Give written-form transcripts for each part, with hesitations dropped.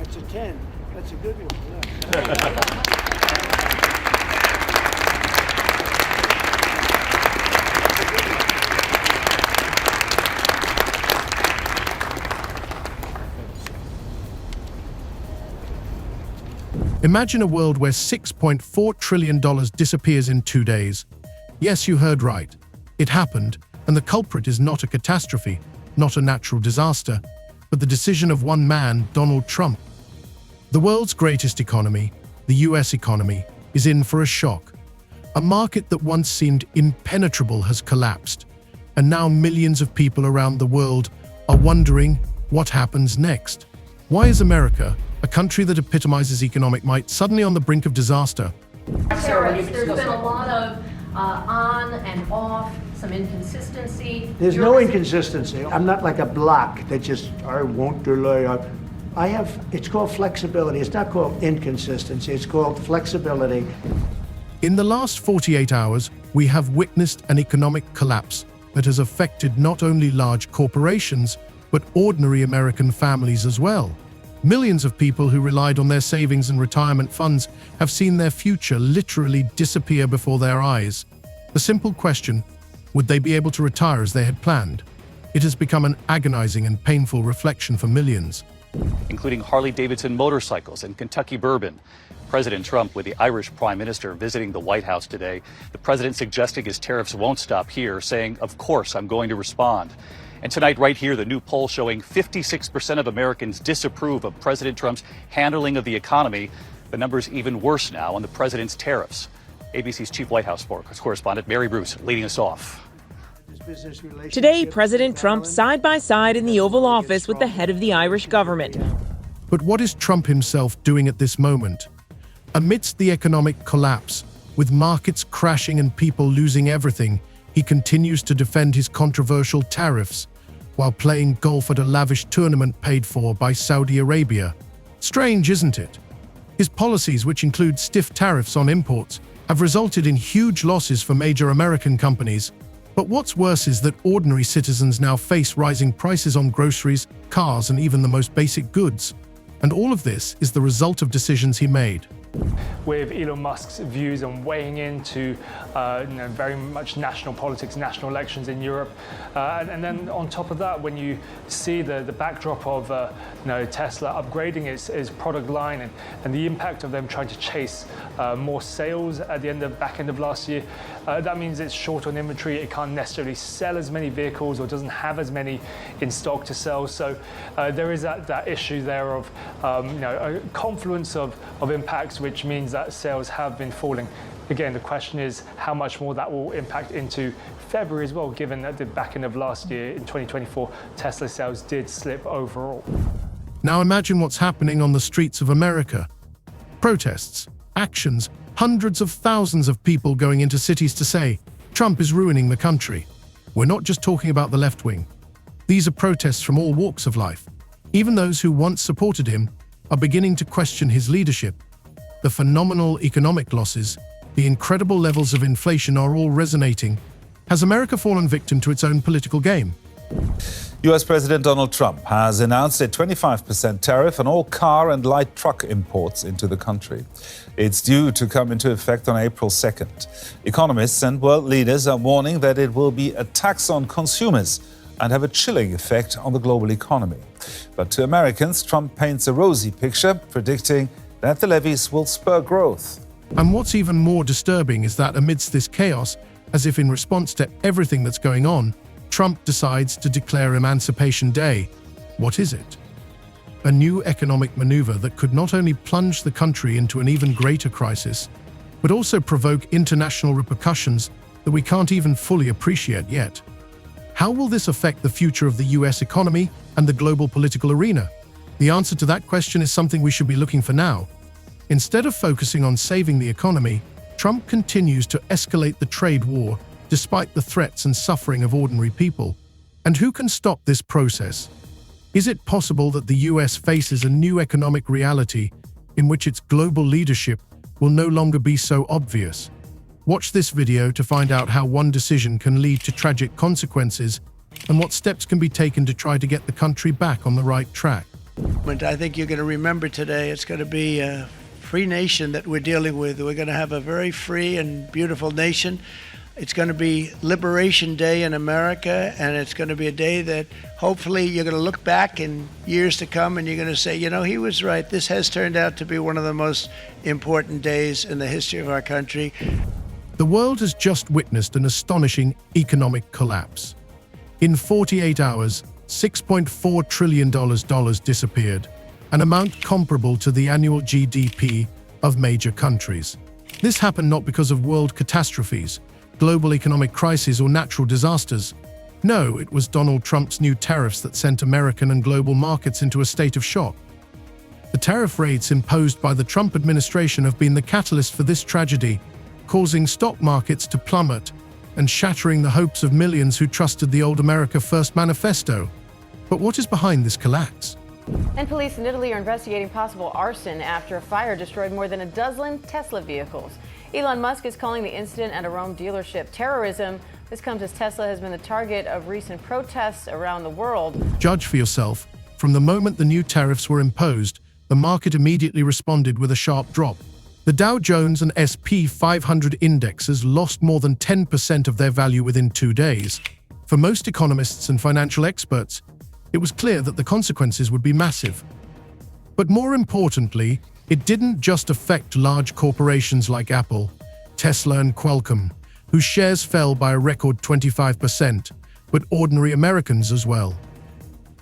That's a 10. That's a good one. Yeah. Imagine a world where $6.4 trillion disappears in 2 days. Yes, you heard right. It happened, and the culprit is not a catastrophe, not a natural disaster, but the decision of one man, Donald Trump. The world's greatest economy, the US economy, is in for a shock. A market that once seemed impenetrable has collapsed, and now millions of people around the world are wondering what happens next. Why is America, a country that epitomizes economic might, suddenly on the brink of disaster? Tariffs, there's been a lot of on and off, some inconsistency. There's no inconsistency. I'm not like a block that just, I won't delay. It's called flexibility. It's not called inconsistency. It's called flexibility. In the last 48 hours, we have witnessed an economic collapse that has affected not only large corporations, but ordinary American families as well. Millions of people who relied on their savings and retirement funds have seen their future literally disappear before their eyes. The simple question, would they be able to retire as they had planned? It has become an agonizing and painful reflection for millions. Including Harley-Davidson motorcycles and Kentucky bourbon. President Trump with the Irish Prime Minister visiting the White House today. The president suggesting his tariffs won't stop here, saying, of course, I'm going to respond. And tonight, right here, the new poll showing 56% of Americans disapprove of President Trump's handling of the economy. The number's even worse now on the president's tariffs. ABC's chief White House correspondent Mary Bruce leading us off. Today, President Trump side by side in the Oval Office with the head of the Irish government. But what is Trump himself doing at this moment? Amidst the economic collapse, with markets crashing and people losing everything, he continues to defend his controversial tariffs while playing golf at a lavish tournament paid for by Saudi Arabia. Strange, isn't it? His policies, which include stiff tariffs on imports, have resulted in huge losses for major American companies. But what's worse is that ordinary citizens now face rising prices on groceries, cars, and even the most basic goods. And all of this is the result of decisions he made. With Elon Musk's views on weighing into very much national politics, national elections in Europe. And then on top of that, when you see the backdrop of Tesla upgrading its product line and the impact of them trying to chase more sales at the back end of last year, that means it's short on inventory. It can't necessarily sell as many vehicles or doesn't have as many in stock to sell. So there is that issue there of a confluence of impacts, which means that sales have been falling. Again, the question is how much more that will impact into February as well, given that the back end of last year, in 2024, Tesla sales did slip overall. Now imagine what's happening on the streets of America. Protests, actions, hundreds of thousands of people going into cities to say, Trump is ruining the country. We're not just talking about the left wing. These are protests from all walks of life. Even those who once supported him are beginning to question his leadership. The phenomenal economic losses, the incredible levels of inflation are all resonating. Has America fallen victim to its own political game? US President Donald Trump has announced a 25% tariff on all car and light truck imports into the country. It's due to come into effect on April 2nd. Economists and world leaders are warning that it will be a tax on consumers and have a chilling effect on the global economy. But to Americans, Trump paints a rosy picture, predicting that the levies will spur growth. And what's even more disturbing is that amidst this chaos, as if in response to everything that's going on, Trump decides to declare Emancipation Day. What is it? A new economic maneuver that could not only plunge the country into an even greater crisis, but also provoke international repercussions that we can't even fully appreciate yet. How will this affect the future of the US economy and the global political arena? The answer to that question is something we should be looking for now. Instead of focusing on saving the economy, Trump continues to escalate the trade war despite the threats and suffering of ordinary people. And who can stop this process? Is it possible that the US faces a new economic reality in which its global leadership will no longer be so obvious? Watch this video to find out how one decision can lead to tragic consequences and what steps can be taken to try to get the country back on the right track. movement. I think you're going to remember today it's going to be a free nation that we're dealing with. We're going to have a very free and beautiful nation. It's going to be Liberation Day in America, and it's going to be a day that hopefully you're going to look back in years to come and you're going to say, you know, he was right. This has turned out to be one of the most important days in the history of our country. The world has just witnessed an astonishing economic collapse. In 48 hours, $6.4 trillion disappeared, an amount comparable to the annual GDP of major countries. This happened not because of world catastrophes, global economic crises, or natural disasters. No, it was Donald Trump's new tariffs that sent American and global markets into a state of shock. The tariff rates imposed by the Trump administration have been the catalyst for this tragedy, causing stock markets to plummet and shattering the hopes of millions who trusted the old America First manifesto. But what is behind this collapse? And police in Italy are investigating possible arson after a fire destroyed more than a dozen Tesla vehicles. Elon Musk is calling the incident at a Rome dealership terrorism. This comes as Tesla has been the target of recent protests around the world. Judge for yourself. From the moment the new tariffs were imposed, the market immediately responded with a sharp drop. The Dow Jones and S&P 500 indexes lost more than 10% of their value within 2 days. For most economists and financial experts, it was clear that the consequences would be massive. But more importantly, it didn't just affect large corporations like Apple, Tesla, and Qualcomm, whose shares fell by a record 25%, but ordinary Americans as well.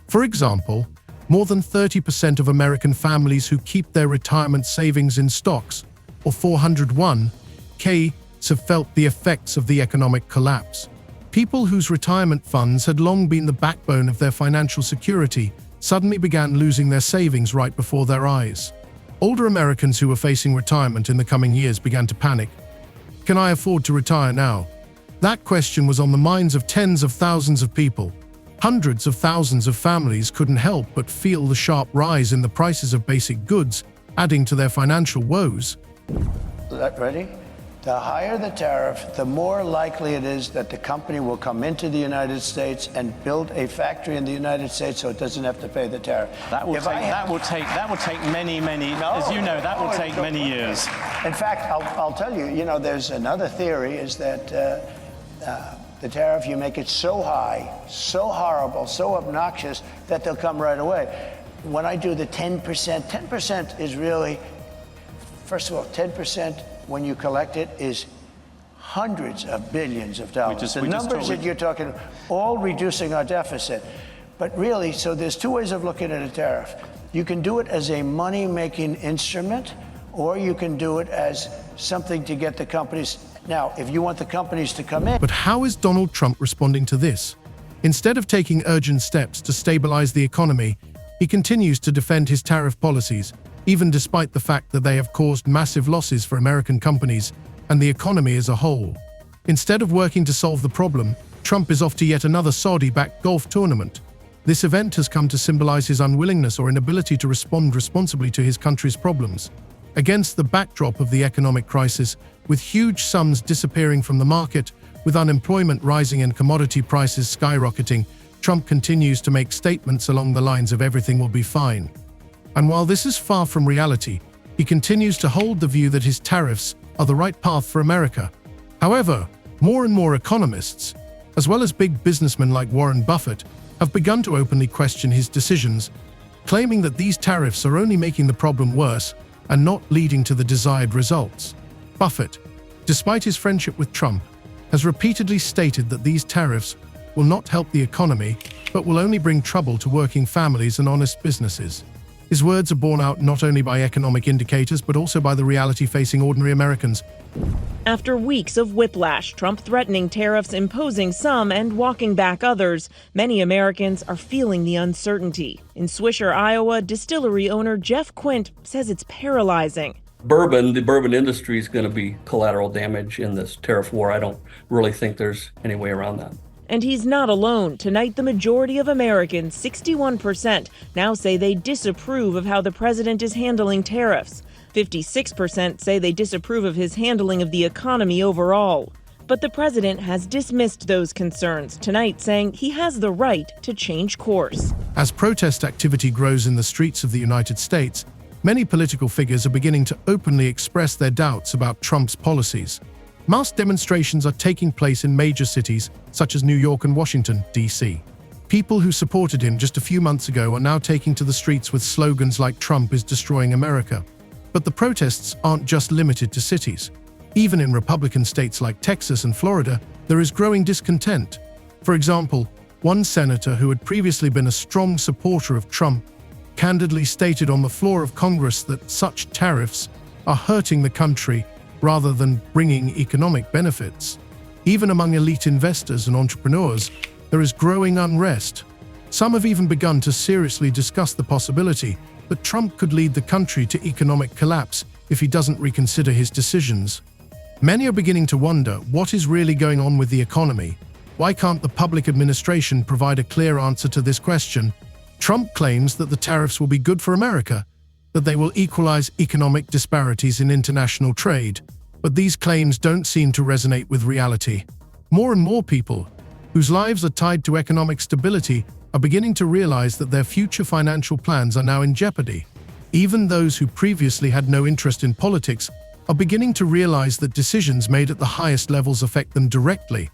For example, more than 30% of American families who keep their retirement savings in stocks, or 401k, have felt the effects of the economic collapse. People whose retirement funds had long been the backbone of their financial security suddenly began losing their savings right before their eyes. Older Americans who were facing retirement in the coming years began to panic. Can I afford to retire now? That question was on the minds of tens of thousands of people. Hundreds of thousands of families couldn't help but feel the sharp rise in the prices of basic goods, adding to their financial woes. Ready? The higher the tariff, the more likely it is that the company will come into the United States and build a factory in the United States so it doesn't have to pay the tariff. That will take many, as you know, that will take many years. In fact, I'll tell you, you know, there's another theory is that the tariff, you make it so high, so horrible, so obnoxious that they'll come right away. When I do the 10%, 10% is really, first of all, 10% when you collect it is hundreds of billions of dollars. The numbers that you're talking, all reducing our deficit. But really, so there's two ways of looking at a tariff. You can do it as a money-making instrument, or you can do it as something to get the companies. Now, if you want the companies to come in. But how is Donald Trump responding to this? Instead of taking urgent steps to stabilize the economy, he continues to defend his tariff policies, even despite the fact that they have caused massive losses for American companies and the economy as a whole. Instead of working to solve the problem, Trump is off to yet another Saudi-backed golf tournament. This event has come to symbolize his unwillingness or inability to respond responsibly to his country's problems. Against the backdrop of the economic crisis, with huge sums disappearing from the market, with unemployment rising and commodity prices skyrocketing, Trump continues to make statements along the lines of everything will be fine. And while this is far from reality, he continues to hold the view that his tariffs are the right path for America. However, more and more economists, as well as big businessmen like Warren Buffett, have begun to openly question his decisions, claiming that these tariffs are only making the problem worse and not leading to the desired results. Buffett, despite his friendship with Trump, has repeatedly stated that these tariffs will not help the economy, but will only bring trouble to working families and honest businesses. His words are borne out not only by economic indicators, but also by the reality facing ordinary Americans. After weeks of whiplash, Trump threatening tariffs, imposing some, and walking back others, many Americans are feeling the uncertainty. In Swisher, Iowa, distillery owner Jeff Quint says it's paralyzing. The bourbon industry is going to be collateral damage in this tariff war. I don't really think there's any way around that. And he's not alone. Tonight, the majority of Americans, 61%, now say they disapprove of how the president is handling tariffs. 56% say they disapprove of his handling of the economy overall. But the president has dismissed those concerns tonight, saying he has the right to change course. As protest activity grows in the streets of the United States, many political figures are beginning to openly express their doubts about Trump's policies. Mass demonstrations are taking place in major cities such as New York and Washington, D.C. People who supported him just a few months ago are now taking to the streets with slogans like "Trump is destroying America." But the protests aren't just limited to cities. Even in Republican states like Texas and Florida, there is growing discontent. For example, one senator who had previously been a strong supporter of Trump candidly stated on the floor of Congress that such tariffs are hurting the country rather than bringing economic benefits. Even among elite investors and entrepreneurs, there is growing unrest. Some have even begun to seriously discuss the possibility that Trump could lead the country to economic collapse if he doesn't reconsider his decisions. Many are beginning to wonder what is really going on with the economy. Why can't the public administration provide a clear answer to this question? Trump claims that the tariffs will be good for America, that they will equalize economic disparities in international trade. But these claims don't seem to resonate with reality. More and more people, whose lives are tied to economic stability, are beginning to realize that their future financial plans are now in jeopardy. Even those who previously had no interest in politics are beginning to realize that decisions made at the highest levels affect them directly.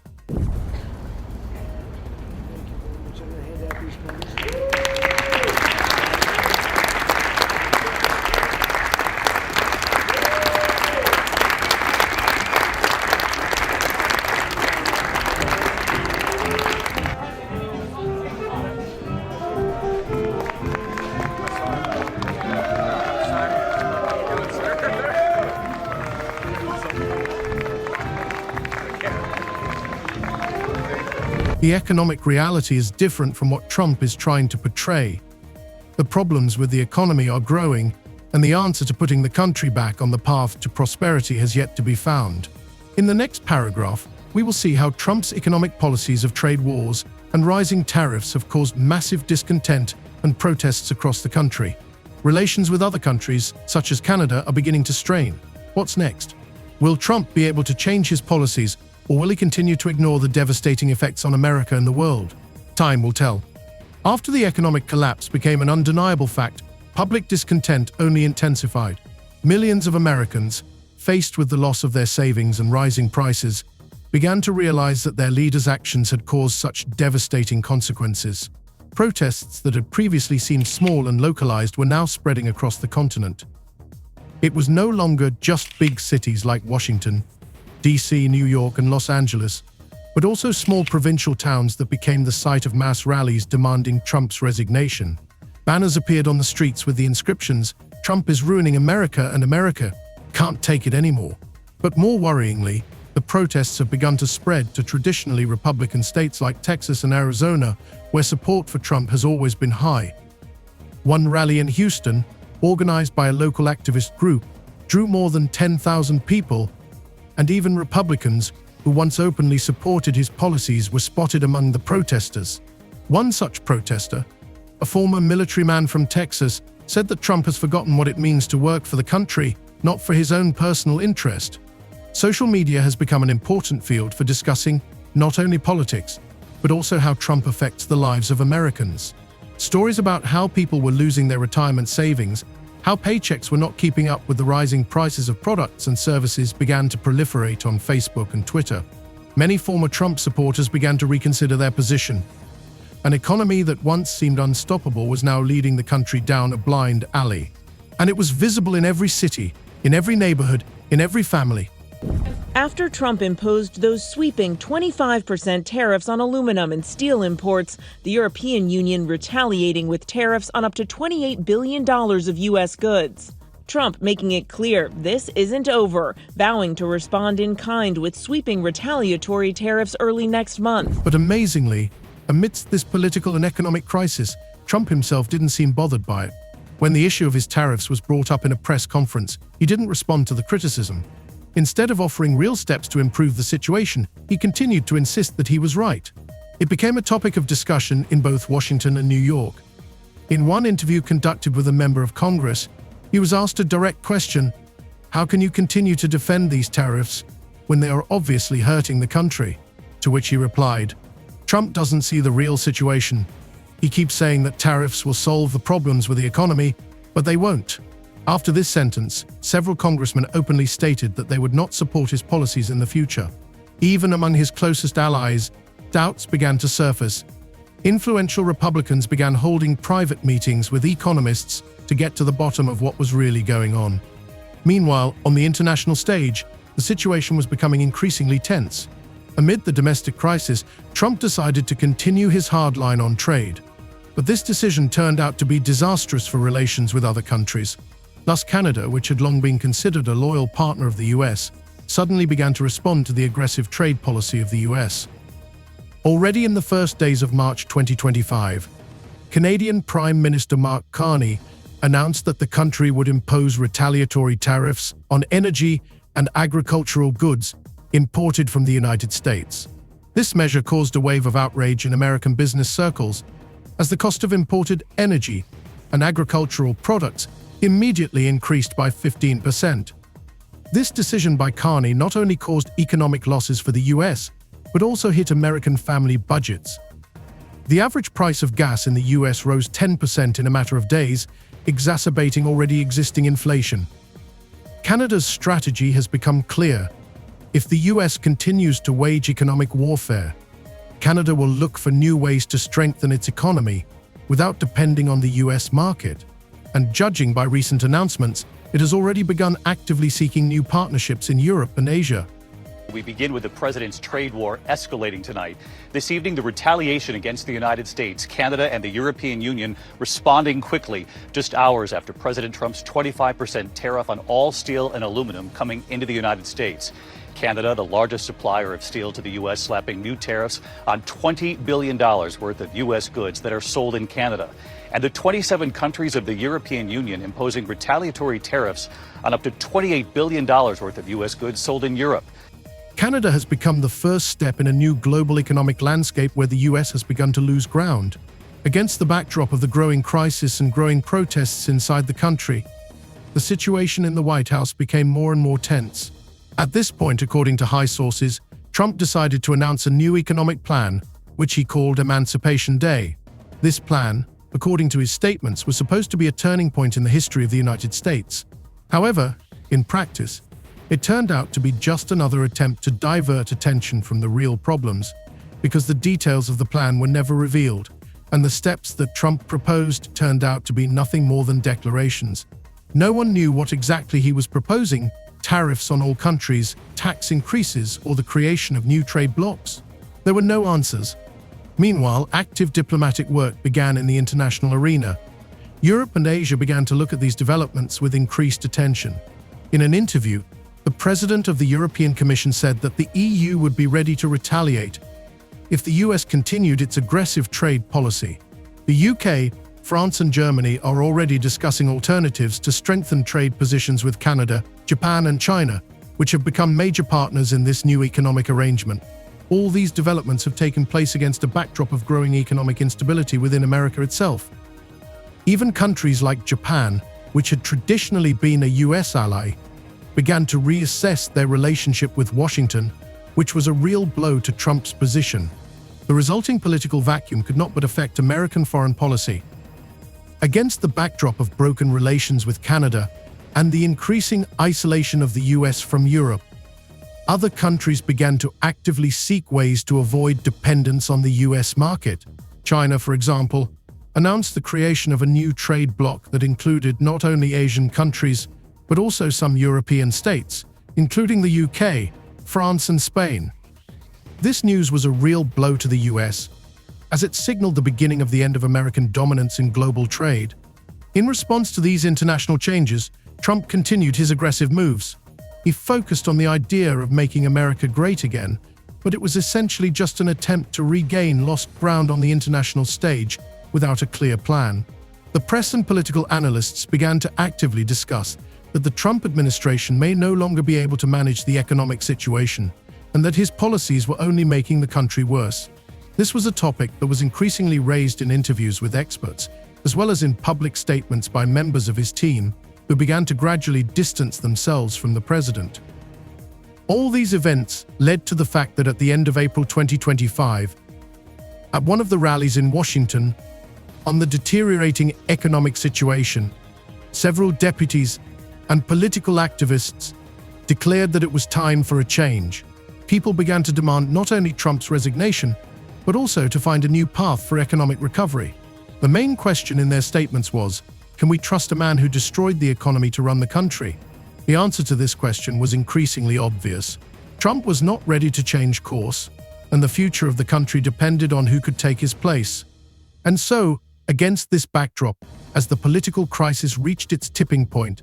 The economic reality is different from what Trump is trying to portray. The problems with the economy are growing, and the answer to putting the country back on the path to prosperity has yet to be found. In the next paragraph, we will see how Trump's economic policies of trade wars and rising tariffs have caused massive discontent and protests across the country. Relations with other countries, such as Canada, are beginning to strain. What's next? Will Trump be able to change his policies, or will he continue to ignore the devastating effects on America and the world? Time will tell. After the economic collapse became an undeniable fact, public discontent only intensified. Millions of Americans, faced with the loss of their savings and rising prices, began to realize that their leaders' actions had caused such devastating consequences. Protests that had previously seemed small and localized were now spreading across the continent. It was no longer just big cities like Washington, D.C., New York, and Los Angeles, but also small provincial towns that became the site of mass rallies demanding Trump's resignation. Banners appeared on the streets with the inscriptions, "Trump is ruining America and America can't take it anymore." But more worryingly, the protests have begun to spread to traditionally Republican states like Texas and Arizona, where support for Trump has always been high. One rally in Houston, organized by a local activist group, drew more than 10,000 people, and even Republicans who once openly supported his policies were spotted among the protesters. One such protester, a former military man from Texas, said that Trump has forgotten what it means to work for the country, not for his own personal interest. Social media has become an important field for discussing not only politics, but also how Trump affects the lives of Americans. Stories about how people were losing their retirement savings, how paychecks were not keeping up with the rising prices of products and services began to proliferate on Facebook and Twitter. Many former Trump supporters began to reconsider their position. An economy that once seemed unstoppable was now leading the country down a blind alley. And it was visible in every city, in every neighborhood, in every family. After Trump imposed those sweeping 25% tariffs on aluminum and steel imports, the European Union retaliating with tariffs on up to $28 billion of U.S. goods. Trump making it clear this isn't over, vowing to respond in kind with sweeping retaliatory tariffs early next month. But amazingly, amidst this political and economic crisis, Trump himself didn't seem bothered by it. When the issue of his tariffs was brought up in a press conference, he didn't respond to the criticism. Instead of offering real steps to improve the situation, he continued to insist that he was right. It became a topic of discussion in both Washington and New York. In one interview conducted with a member of Congress, he was asked a direct question: how can you continue to defend these tariffs when they are obviously hurting the country? To which he replied, "Trump doesn't see the real situation. He keeps saying that tariffs will solve the problems with the economy, but they won't." After this sentence, several congressmen openly stated that they would not support his policies in the future. Even among his closest allies, doubts began to surface. Influential Republicans began holding private meetings with economists to get to the bottom of what was really going on. Meanwhile, on the international stage, the situation was becoming increasingly tense. Amid the domestic crisis, Trump decided to continue his hard line on trade. But this decision turned out to be disastrous for relations with other countries. Thus, Canada, which had long been considered a loyal partner of the US, suddenly began to respond to the aggressive trade policy of the US. Already in the first days of March 2025, Canadian Prime Minister Mark Carney announced that the country would impose retaliatory tariffs on energy and agricultural goods imported from the United States. This measure caused a wave of outrage in American business circles, as the cost of imported energy and agricultural products immediately increased by 15%. This decision by Carney not only caused economic losses for the US, but also hit American family budgets. The average price of gas in the US rose 10% in a matter of days, exacerbating already existing inflation. Canada's strategy has become clear. If the US continues to wage economic warfare, Canada will look for new ways to strengthen its economy without depending on the US market. And judging by recent announcements, it has already begun actively seeking new partnerships in Europe and Asia. We begin with the president's trade war escalating tonight. This evening, the retaliation against the United States, Canada, and the European Union responding quickly, just hours after President Trump's 25% tariff on all steel and aluminum coming into the United States. Canada, the largest supplier of steel to the U.S., slapping new tariffs on $20 billion worth of U.S. goods that are sold in Canada. And the 27 countries of the European Union imposing retaliatory tariffs on up to $28 billion worth of U.S. goods sold in Europe. Canada has become the first step in a new global economic landscape where the US has begun to lose ground. Against the backdrop of the growing crisis and growing protests inside the country, the situation in the White House became more and more tense. At this point, according to high sources, Trump decided to announce a new economic plan, which he called Emancipation Day. This plan, according to his statements, was supposed to be a turning point in the history of the United States. However, in practice, it turned out to be just another attempt to divert attention from the real problems, because the details of the plan were never revealed, and the steps that Trump proposed turned out to be nothing more than declarations. No one knew what exactly he was proposing: tariffs on all countries, tax increases, or the creation of new trade blocs. There were no answers. Meanwhile, active diplomatic work began in the international arena. Europe and Asia began to look at these developments with increased attention. In an interview, the president of the European Commission said that the EU would be ready to retaliate if the US continued its aggressive trade policy. The UK, France, and Germany are already discussing alternatives to strengthen trade positions with Canada, Japan, and China, which have become major partners in this new economic arrangement. All these developments have taken place against a backdrop of growing economic instability within America itself. Even countries like Japan, which had traditionally been a US ally, began to reassess their relationship with Washington, which was a real blow to Trump's position. The resulting political vacuum could not but affect American foreign policy. Against the backdrop of broken relations with Canada and the increasing isolation of the US from Europe, other countries began to actively seek ways to avoid dependence on the US market. China, for example, announced the creation of a new trade bloc that included not only Asian countries, but also some European states, including the UK, France, and Spain. This news was a real blow to the US, as it signaled the beginning of the end of American dominance in global trade. In response to these international changes, Trump continued his aggressive moves. He focused on the idea of making America great again, but it was essentially just an attempt to regain lost ground on the international stage without a clear plan. The press and political analysts began to actively discuss that the Trump administration may no longer be able to manage the economic situation, and that his policies were only making the country worse. This was a topic that was increasingly raised in interviews with experts, as well as in public statements by members of his team, who began to gradually distance themselves from the president. All these events led to the fact that at the end of April 2025, at one of the rallies in Washington, on the deteriorating economic situation, several deputies and political activists declared that it was time for a change. People began to demand not only Trump's resignation, but also to find a new path for economic recovery. The main question in their statements was, can we trust a man who destroyed the economy to run the country? The answer to this question was increasingly obvious. Trump was not ready to change course, and the future of the country depended on who could take his place. And so, against this backdrop, as the political crisis reached its tipping point,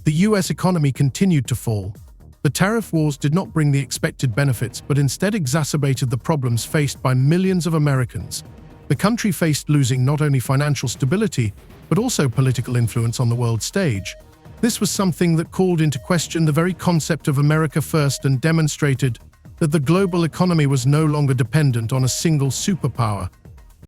the US economy continued to fall. The tariff wars did not bring the expected benefits, but instead exacerbated the problems faced by millions of Americans. The country faced losing not only financial stability, but also political influence on the world stage. This was something that called into question the very concept of America First and demonstrated that the global economy was no longer dependent on a single superpower.